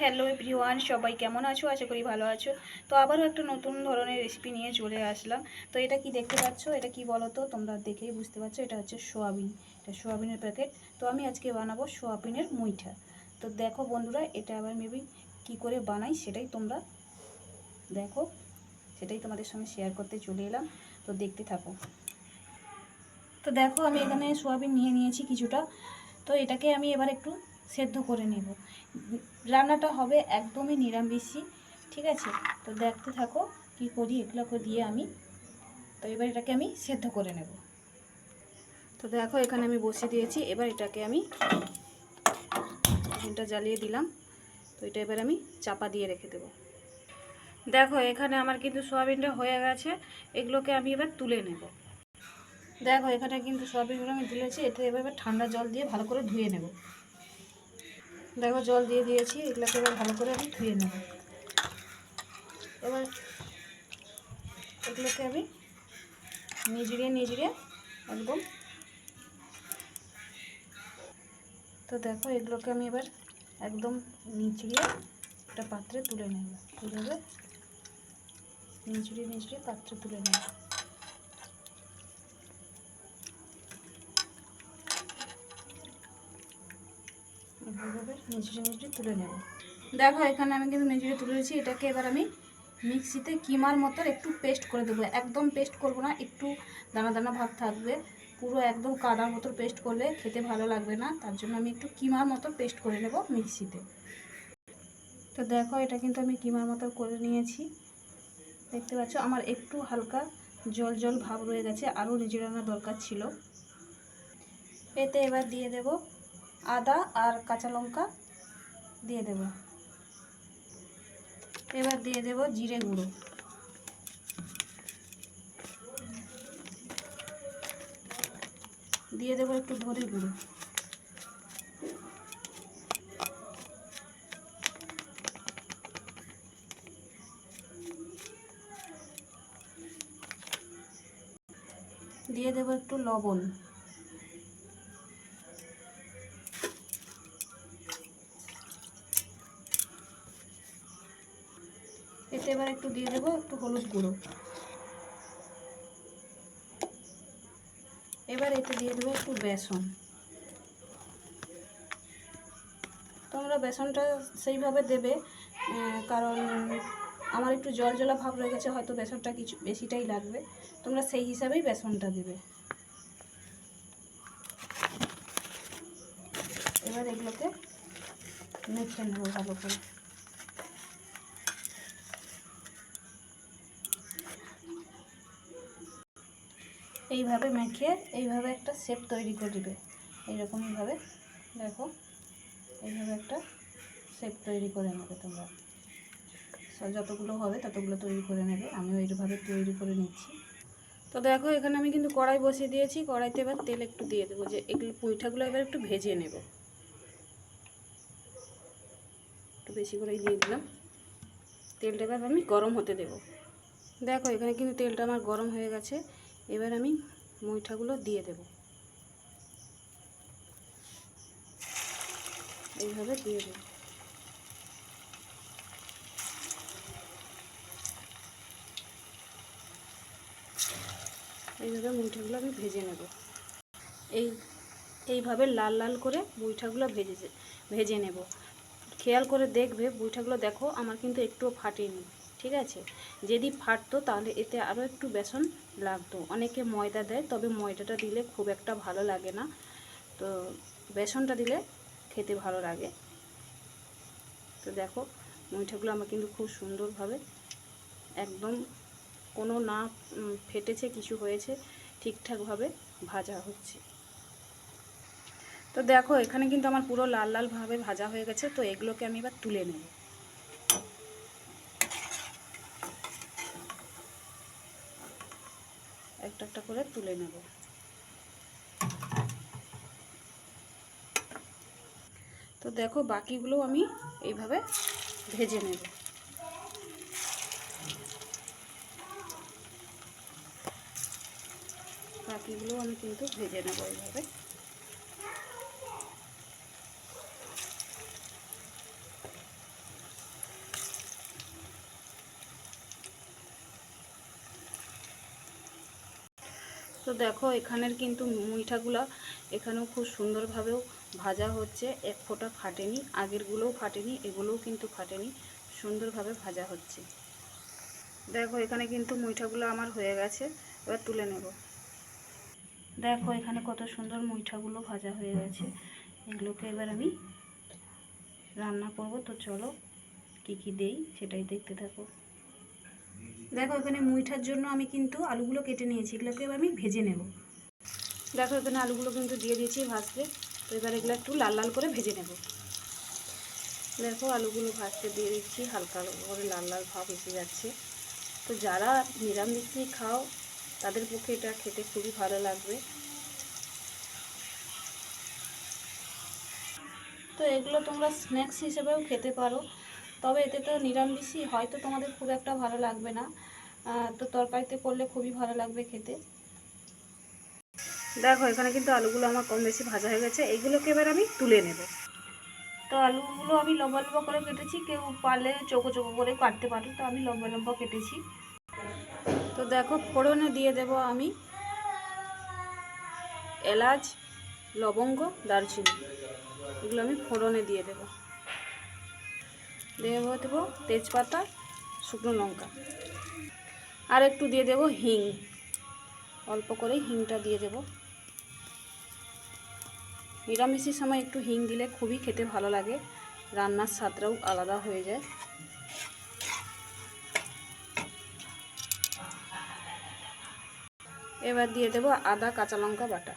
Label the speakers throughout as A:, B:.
A: Hello everyone, সবাই কেমন আছো? আশা করি ভালো আছো। তো আবারও একটা নতুন ধরনের রেসিপি নিয়ে চলে আসলাম। তো এটা কি দেখতে পাচ্ছ, এটা কি বলো তো, তোমরা দেখেই বুঝতে পারছো, এটা হচ্ছে সোয়াবিন। এটা সোয়াবিনের প্যাকেট। তো আমি আজকে বানাবো সোয়াবিনের মুইঠা। তো দেখো বন্ধুরা, এটা আবার মেবি কি করে বানাই সেটাই তোমরা দেখো, সেটাই তোমাদের সঙ্গে শেয়ার করতে চলে এলাম। তো দেখতে থাকো। তো দেখো, আমি এখানে সোয়াবিন নিয়ে নিয়েছি কিছুটা। তো এটাকে আমি এবার একটু সেদ্ধ করে নেব। রান্নাটা হবে একদমই নিরামিষই, ঠিক আছে? তো দেখতে থাকো কি করি এগুলোকে দিয়ে আমি। তো এবার এটাকে আমি সেদ্ধ করে নেব। তো দেখো, এখানে আমি বসিয়ে দিয়েছি। এবার এটাকে আমি ওভেনটা জ্বালিয়ে দিলাম। তো এটা এবার আমি চাপা দিয়ে রেখে দেব। দেখো, এখানে আমার কিন্তু সোয়াবিনটা হয়ে গেছে। এগুলোকে আমি এবার তুলে নেব। দেখো, এখানে কিন্তু সোয়াবিনগুলো আমি তুলেছি। এটা এবার ঠান্ডা জল দিয়ে ভালো করে ধুয়ে নেব। দেখো, জল দিয়ে দিয়েছি। এগুলোকে এবার ভালো করে আমি ধুয়ে নেব। এবার এগুলোকে আমি নিজড়িয়ে একদম। তো দেখো, এগুলোকে আমি এবার একদম নিচড়িয়ে একটা পাত্রে তুলে নেব। এইভাবে নিচড়িয়ে পাত্রে তুলে নেব। এইভাবে নিচড়িয়ে তুলে নেব। দেখো, এখানে আমি কিন্তু নিচড়িয়ে তুলেছি। এটাকে এবার আমি মিক্সিতে কিমার মতো একটু পেস্ট করে দেবো। একদম পেস্ট করব না, একটু দানা দানা ভাব থাকবে। পুরো একদম কাদার মতো পেস্ট করলে খেতে ভালো লাগবে না, তার জন্য আমি একটু কিমার মতো পেস্ট করে নেব মিক্সিতে। তো দেখো, এটা কিন্তু আমি কিমার মতো করে নিয়েছি। দেখতে পাচ্ছ আমার একটু হালকা জল জল ভাব রয়ে গেছে, আরও নিচড়ানোর দরকার ছিল। এতে এবার দিয়ে দেব আদা আর কাঁচা লঙ্কা দিয়ে দেব। এবার দিয়ে দেব জিরে গুঁড়ো। দিয়ে দেবো একটু ধনে গুঁড়ো। দিয়ে দেবো একটু লবণ। এতে এবার একটু দিয়ে দেবো একটু হলুদ গুঁড়ো। এবার এতে দিয়ে দেবো একটু বেসন। তোমরা বেসনটা সেইভাবে দেবে, কারণ আমার একটু জল জলা ভাব রয়ে গেছে, হয়তো বেসনটা কিছু বেশিটাই লাগবে। তোমরা সেই হিসাবেই বেসনটা দেবে। এবার এগুলোকে মেখে নেব ভালো করে। এইভাবে মেখে এইভাবে একটা শেপ তৈরি করে দিবে। এইরকমভাবে দেখো, এইভাবে একটা শেপ তৈরি করে নেবে তোমরা। যতগুলো হবে ততগুলো তৈরি করে নেবে। আমিও এইভাবে তৈরি করে নিচ্ছি। তো দেখো, এখানে আমি কিন্তু কড়াই বসিয়ে দিয়েছি। কড়াইতে এবার তেল একটু দিয়ে দেবো, যে এগুলো পুঁইঠাগুলো এবার একটু ভেজে নেব। একটু বেশি করেই দিয়ে দিলাম। তেলটা এবার আমি গরম হতে দেব। দেখো, এখানে কিন্তু তেলটা আমার গরম হয়ে গেছে। এবার আমি মুইঠাগুলো দিয়ে দেব। এইভাবে দিয়ে দেব। এইভাবে মুইঠাগুলো আমি ভেজে নেব। এইভাবে লাল লাল করে মুইঠাগুলো ভেজে নেব। খেয়াল করে দেখবে মুইঠাগুলো, দেখো আমার কিন্তু একটুও ফাটেনি, ঠিক আছে? যদি ফাটতো তাহলে এতে আরও একটু বেসন লাগতো। অনেকে ময়দা দেয়, তবে ময়দাটা দিলে খুব একটা ভালো লাগে না। তো বেসনটা দিলে খেতে ভালো লাগে। তো দেখো, মুইঠাগুলো আমার কিন্তু খুব সুন্দরভাবে একদম কোনো না ফেটেছে, কিছু হয়েছে, ঠিকঠাকভাবে ভাজা হচ্ছে। তো দেখো, এখানে কিন্তু আমার পুরো লাল লালভাবে ভাজা হয়ে গেছে। তো এগুলোকে আমি এবার তুলে নেব। একটা একটা করে তুলে নেব। তো দেখো, বাকিগুলো আমি এইভাবে ভেজে নেব। বাকিগুলো আমি কিন্তু ভেজে নেব এইভাবে। তো দেখো এখানের কিন্তু মুইঠাগুলো এখানেও খুব সুন্দরভাবেও ভাজা হচ্ছে, এক ফোঁটা ফাটেনি, আগেরগুলোও ফাটেনি, এগুলোও কিন্তু ফাটেনি, সুন্দরভাবে ভাজা হচ্ছে। দেখো এখানে কিন্তু মুইঠাগুলো আমার হয়ে গেছে, এবার তুলে নেব। দেখো এখানে কত সুন্দর মুইঠাগুলো ভাজা হয়ে গেছে, এগুলোকে এবার আমি রান্না করব। তো চলো কি কি দেই সেটাই দেখতে থাকো। দেখো এখানে মুইঠার জন্য আমি কিন্তু আলুগুলো কেটে নিয়েছি, এগুলোকে এবার আমি ভেজে নেব। দেখো এখানে আলুগুলো কিন্তু দিয়ে দিয়েছি ভাজতে, তো এবার এগুলো একটু লাল লাল করে ভেজে নেব। দেখো আলুগুলো ভাজতে দিয়ে দিচ্ছি, হালকা করে লাল লাল ভাব এসে যাচ্ছে। তো যারা নিরামিষ খাও তাদের পক্ষে এটা খেতে খুবই ভালো লাগবে। তো এগুলো তোমরা স্ন্যাক্স হিসেবেও খেতে পারো, তবে এতে তো নিরামিষই হয়তো তোমাদের খুব একটা ভালো লাগবে না, তো তরকারিতে করলে খুবই ভালো লাগবে খেতে। দেখো এখানে কিন্তু আলুগুলো আমার কম বেশি ভাজা হয়ে গেছে, এইগুলোকে এবার আমি তুলে নেব। তো আলুগুলো আমি লম্বা লম্বা করে কেটেছি, কেউ পারলে চৌকো চৌকো করে কাটতে পারো, তো আমি লম্বা লম্বা কেটেছি। তো দেখো ফোড়নে দিয়ে দেব আমি এলাচ, লবঙ্গ, দারচিনি, এগুলো আমি ফোড়নে দিয়ে দেব। দেবো তেজপাতা, শুকনো লঙ্কা, আর একটু দিয়ে দেব হিং, অল্প করে হিংটা দিয়ে দেব। নিরামিষের সময় একটু হিং দিলে খুবই খেতে ভালো লাগে, রান্নার স্বাদটাও আলাদা হয়ে যায়। এবার দিয়ে দেব আদা কাঁচা লঙ্কা বাটা।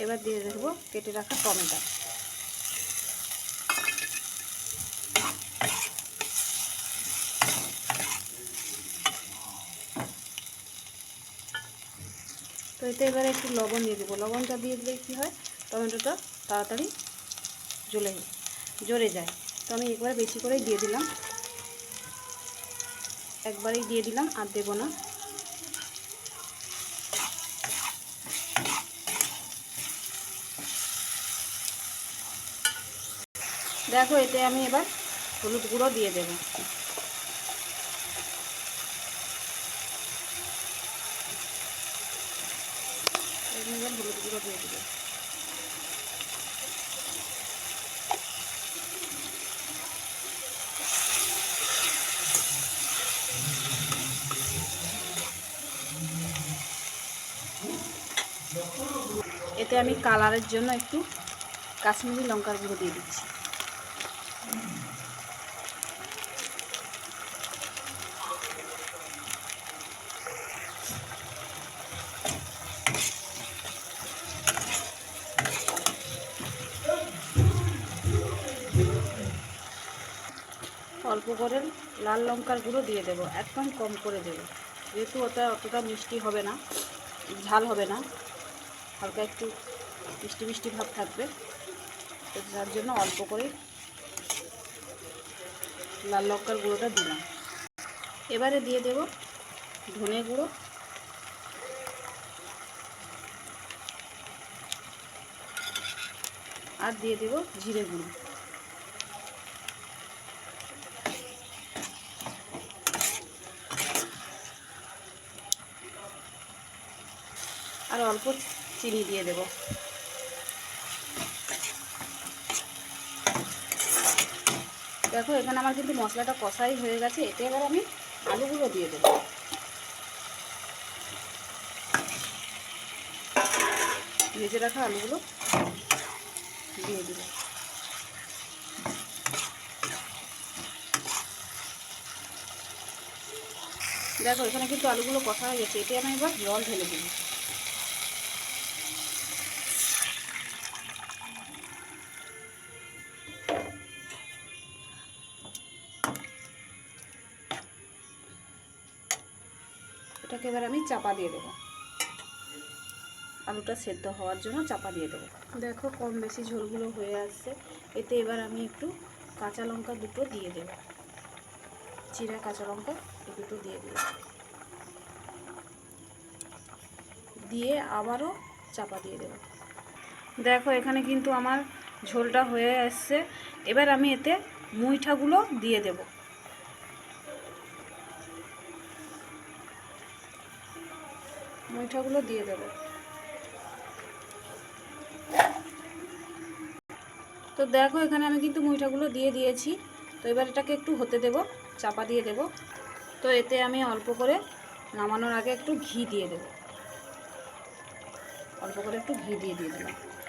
A: এবার দিয়ে দেব কেটে রাখা টমেটো। তো এতে এবারে একটু লবণ দিয়ে দেবো, লবণটা দিয়ে দিলে কী হয় টমেটোটা তাড়াতাড়ি জ্বলে যায়। তো আমি একবারে বেশি করেই দিয়ে দিলাম, একবারেই দিয়ে দিলাম, আর দেবো না। দেখো এতে আমি এবার হলুদ গুঁড়ো দিয়ে দেব। এবার হলুদ গুঁড়ো দিয়ে দেবো। এতে আমি কালারের জন্য একটু কাশ্মীরি লঙ্কার গুঁড়ো দিয়ে দিচ্ছি। অল্প করে লাল লঙ্কার গুঁড়ো দিয়ে দেবো, একদম কম করে দেবো, যেহেতু অতটা মিষ্টি হবে না, ঝাল হবে না, হালকা একটু মিষ্টি মিষ্টি ভাব থাকবে, তো যার জন্য অল্প করে লাল লঙ্কার গুঁড়োটা দিলাম। এবারে দিয়ে দেব ধনে গুঁড়ো, আর দিয়ে দেব জিরে গুঁড়ো। আর অল্প চিনি দিয়ে দেব। দেখো এখানে আমার কিন্তু মশলাটা কষাই হয়ে গেছে, এতে এবার আমি আলুগুলো দিয়ে দেব। ভেজে রাখা আলুগুলো দিয়ে দিলাম। দেখো এখানে কিন্তু আলুগুলো কষা হয়ে গেছে, এতে আমি এবার জল ঢেলে দেব। এটাকে এবার আমি চাপা দিয়ে দেবো, আলুটা সেদ্ধ হওয়ার জন্য চাপা দিয়ে দেবো। দেখো কম বেশি ঝোলগুলো হয়ে আসছে, এতে এবার আমি একটু কাঁচা লঙ্কা দুটো দিয়ে দেব, চিরা কাঁচা লঙ্কা দুটো দিয়ে দেব, দিয়ে আবারও চাপা দিয়ে দেব। দেখো এখানে কিন্তু আমার ঝোলটা হয়ে আসছে। এবার আমি এতে মুইঠাগুলো দিয়ে দেব। মুইঠাগুলো দিয়ে দেব। তো দেখো এখানে আমি কিন্তু মুইঠাগুলো দিয়ে দিয়েছি। তো এবার এটাকে একটু হতে দেব, চাপা দিয়ে দেব। তো এতে আমি অল্প করে নামানোর আগে একটু ঘি দিয়ে দেব, অল্প করে একটু ঘি দিয়ে দিলাম।